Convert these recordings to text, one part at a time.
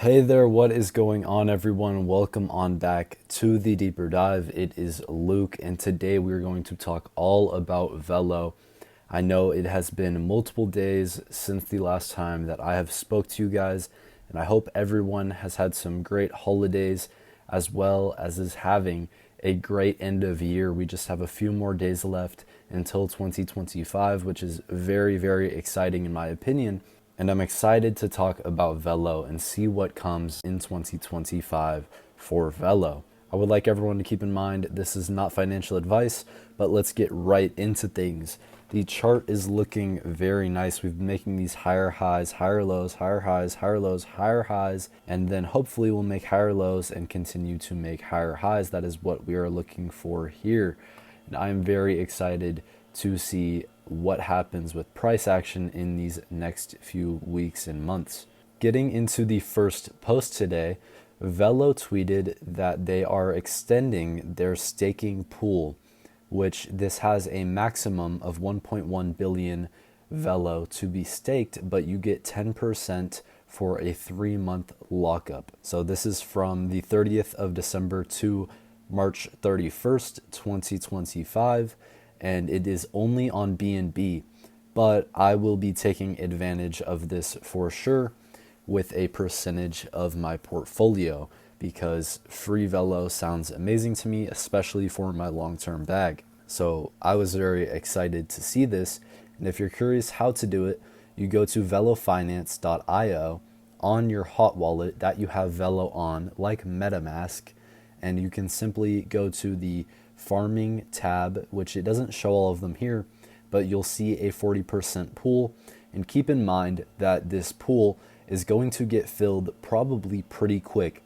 Hey there, what is going on, everyone? Welcome on back to the deeper dive. It is Luke, and today we're going to talk all about Velo. I know it has been multiple days since the last time that I have spoke to you guys, and I hope everyone has had some great holidays as well as is having a great end of year. We just have a few more days left until 2025, which is very, very exciting in my opinion. And I'm excited to talk about Velo and see what comes in 2025 for Velo. I would like everyone to keep in mind this is not financial advice, but let's get right into things. The chart is looking very nice. We've been making these higher highs, higher lows, higher highs, higher lows, higher highs, and then hopefully we'll make higher lows and continue to make higher highs. That is what we are looking for here. And I'm very excited to see what happens with price action in these next few weeks and months. Getting into the first post today, Velo tweeted that they are extending their staking pool, which this has a maximum of 1.1 billion Velo to be staked, but you get 10% for a 3-month lockup. So this is from the 30th of December to March 31st, 2025. And it is only on BNB, but I will be taking advantage of this for sure with a percentage of my portfolio because free Velo sounds amazing to me, especially for my long-term bag. So I was very excited to see this, and if you're curious how to do it, you go to velofinance.io on your hot wallet that you have Velo on, like MetaMask, and you can simply go to the farming tab, which it doesn't show all of them here, but you'll see a 40% pool. And keep in mind that this pool is going to get filled probably pretty quick.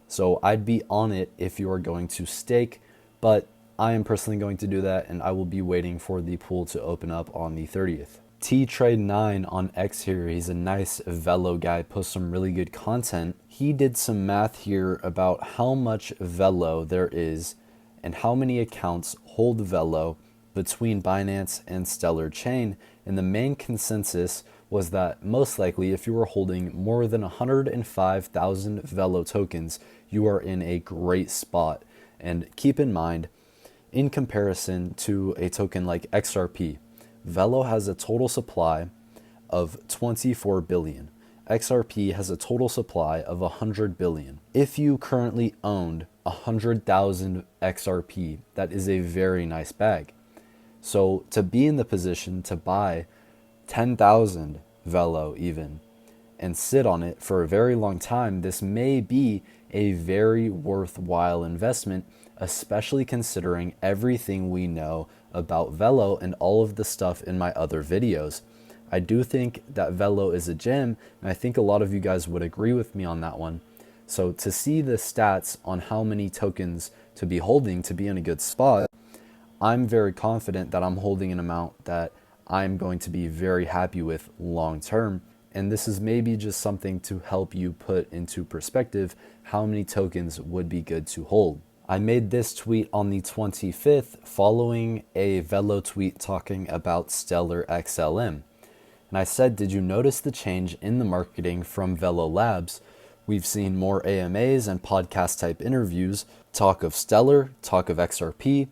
So I'd be on it if you are going to stake, but I am personally going to do that, and I will be waiting for the pool to open up on the 30th. T-Trade9 on X here, he's a nice Velo guy, posts some really good content. He did some math here about how much Velo there is and how many accounts hold Velo between Binance and Stellar Chain. And the main consensus was that most likely if you were holding more than 105,000 Velo tokens, you are in a great spot. And keep in mind, in comparison to a token like XRP, Velo has a total supply of 24 billion. XRP has a total supply of 100 billion. If you currently owned 100,000 XRP, that is a very nice bag. So to be in the position to buy 10,000 Velo even and sit on it for a very long time, this may be a very worthwhile investment, especially considering everything we know about Velo and all of the stuff in my other videos. I do think that Velo is a gem, and I think a lot of you guys would agree with me on that one. So to see the stats on how many tokens to be holding to be in a good spot, I'm very confident that I'm holding an amount that I'm going to be very happy with long term. And this is maybe just something to help you put into perspective how many tokens would be good to hold. I made this tweet on the 25th following a Velo tweet talking about Stellar XLM. And I said, did you notice the change in the marketing from Velo Labs? We've seen more AMAs and podcast type interviews, talk of Stellar, talk of XRP.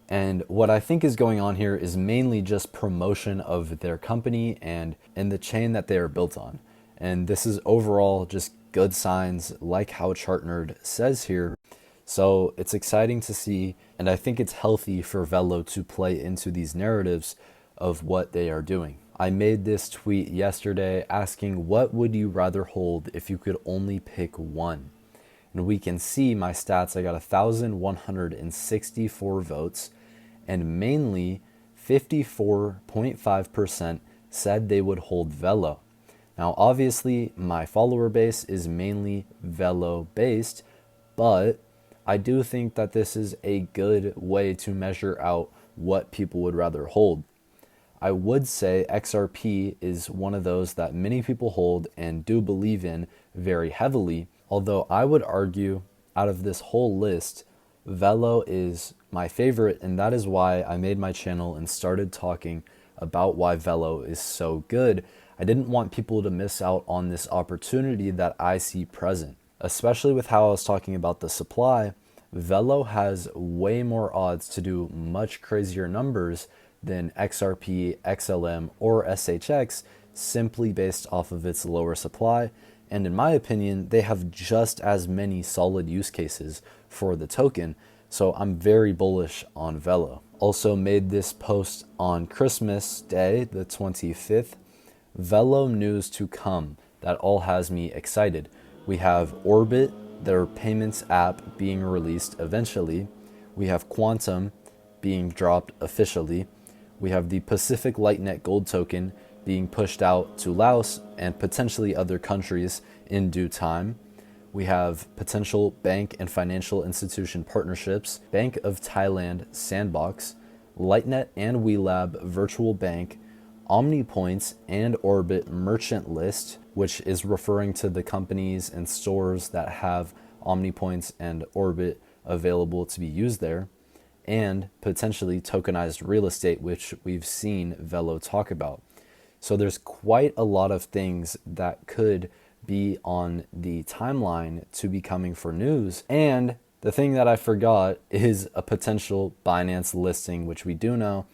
And what I think is going on here is mainly just promotion of their company and the chain that they are built on. And this is overall just good signs, like how Chart Nerd says here. So it's exciting to see, and I think it's healthy for Velo to play into these narratives of what they are doing. I made this tweet yesterday asking, what would you rather hold if you could only pick one? And we can see my stats. I got 1,164 votes, and mainly 54.5% said they would hold Velo. Now, obviously, my follower base is mainly Velo based, but I do think that this is a good way to measure out what people would rather hold. I would say XRP is one of those that many people hold and do believe in very heavily, although I would argue out of this whole list, Velo is my favorite, and that is why I made my channel and started talking about why Velo is so good. I didn't want people to miss out on this opportunity that I see present, especially with how I was talking about the supply. Velo has way more odds to do much crazier numbers than XRP, XLM, or SHX simply based off of its lower supply. And in my opinion, they have just as many solid use cases for the token. So I'm very bullish on Velo. Also made this post on Christmas Day, the 25th. Velo news to come. That all has me excited. We have Orbit, their payments app, being released eventually. We have Quantum being dropped officially. We have the Pacific Lightnet Gold token being pushed out to Laos and potentially other countries in due time. We have potential bank and financial institution partnerships, Bank of Thailand Sandbox, Lightnet and WeLab Virtual Bank, OmniPoints and Orbit Merchant List, which is referring to the companies and stores that have OmniPoints and Orbit available to be used there, and potentially tokenized real estate, which we've seen Velo talk about. So there's quite a lot of things that could be on the timeline to be coming for news. And the thing that I forgot is a potential Binance listing, which we do know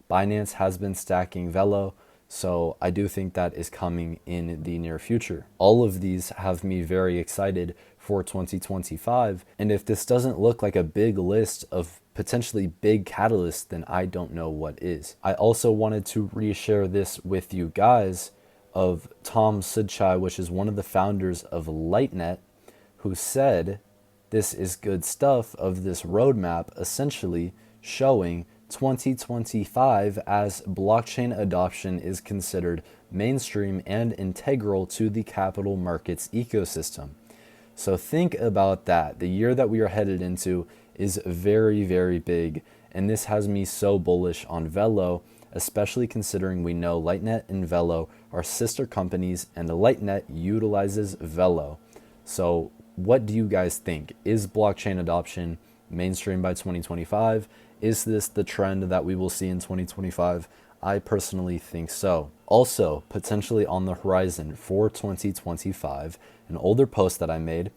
Binance has been stacking Velo, so I do think that is coming in the near future. All of these have me very excited for 2025. And if this doesn't look like a big list of potentially big catalysts, then I don't know what is. I also wanted to reshare this with you guys of Tom Sidchai, which is one of the founders of Lightnet, who said this is good stuff of this roadmap, essentially showing 2025 as blockchain adoption is considered mainstream and integral to the capital markets ecosystem. So think about that. The year that we are headed into is very, very big, and this has me so bullish on Velo, especially considering we know Lightnet and Velo are sister companies and Lightnet utilizes Velo. So what do you guys think? Is blockchain adoption mainstream by 2025? Is this the trend that we will see in 2025? I personally think so. Also, potentially on the horizon for 2025, an older post that I made,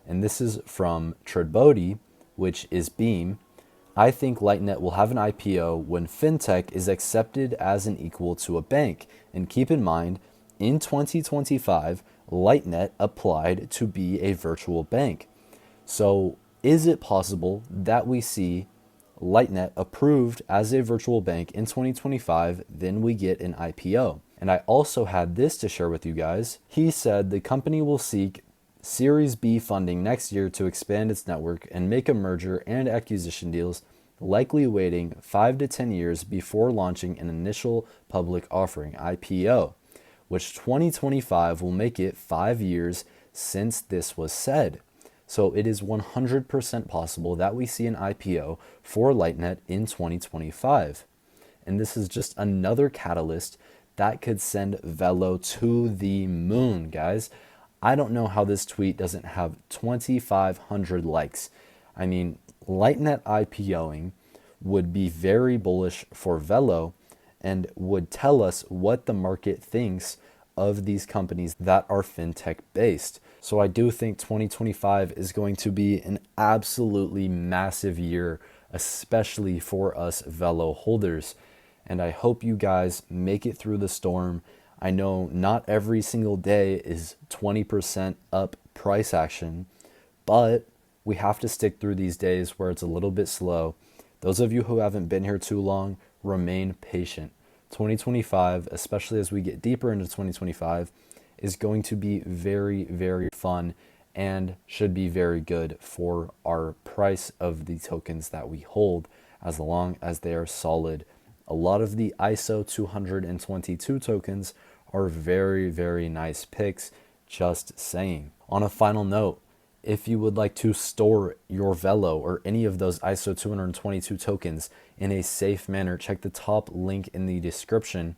and this is from Tredbody, which is Beam. I think Lightnet will have an IPO when fintech is accepted as an equal to a bank. And keep in mind, in 2025, Lightnet applied to be a virtual bank. So is it possible that we see Lightnet approved as a virtual bank in 2025, then we get an IPO? And I also had this to share with you guys. He said the company will seek Series B funding next year to expand its network and make a merger and acquisition deals, likely waiting 5 to 10 years before launching an initial public offering, IPO, which 2025 will make it 5 years since this was said. So it is 100% possible that we see an IPO for Lightnet in 2025. And this is just another catalyst that could send Velo to the moon, guys. I don't know how this tweet doesn't have 2,500 likes. I mean, Lightnet IPOing would be very bullish for Velo and would tell us what the market thinks of these companies that are fintech based. So I do think 2025 is going to be an absolutely massive year, especially for us Velo holders. And I hope you guys make it through the storm. I know not every single day is 20% up price action, but we have to stick through these days where it's a little bit slow. Those of you who haven't been here too long, remain patient. 2025, especially as we get deeper into 2025, is going to be very, very fun and should be very good for our price of the tokens that we hold, as long as they are solid. A lot of the ISO 222 tokens are very, very nice picks, just saying. On a final note, if you would like to store your Velo or any of those ISO 222 tokens in a safe manner, check the top link in the description.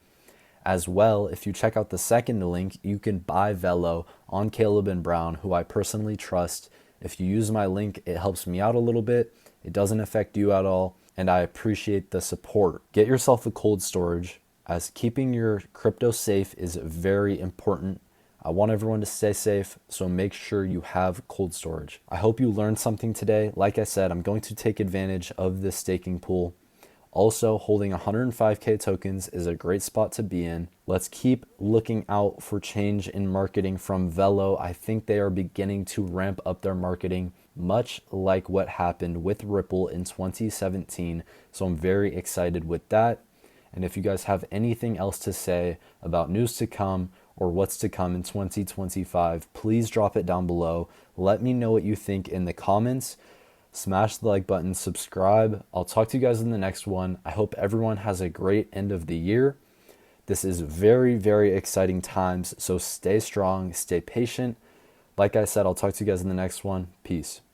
As well, if you check out the second link, you can buy Velo on Caleb and Brown, who I personally trust. If you use my link, it helps me out a little bit. It doesn't affect you at all, and I appreciate the support. Get yourself a cold storage. as keeping your crypto safe is very important. I want everyone to stay safe, so make sure you have cold storage. I hope you learned something today. Like I said, I'm going to take advantage of this staking pool. Also, holding 105K tokens is a great spot to be in. Let's keep looking out for change in marketing from Velo. I think they are beginning to ramp up their marketing, much like what happened with Ripple in 2017. So I'm very excited with that. And if you guys have anything else to say about news to come or what's to come in 2025, please drop it down below. Let me know what you think in the comments. Smash the like button, subscribe. I'll talk to you guys in the next one. I hope everyone has a great end of the year. This is very, very exciting times, so stay strong, stay patient. Like I said, I'll talk to you guys in the next one. Peace.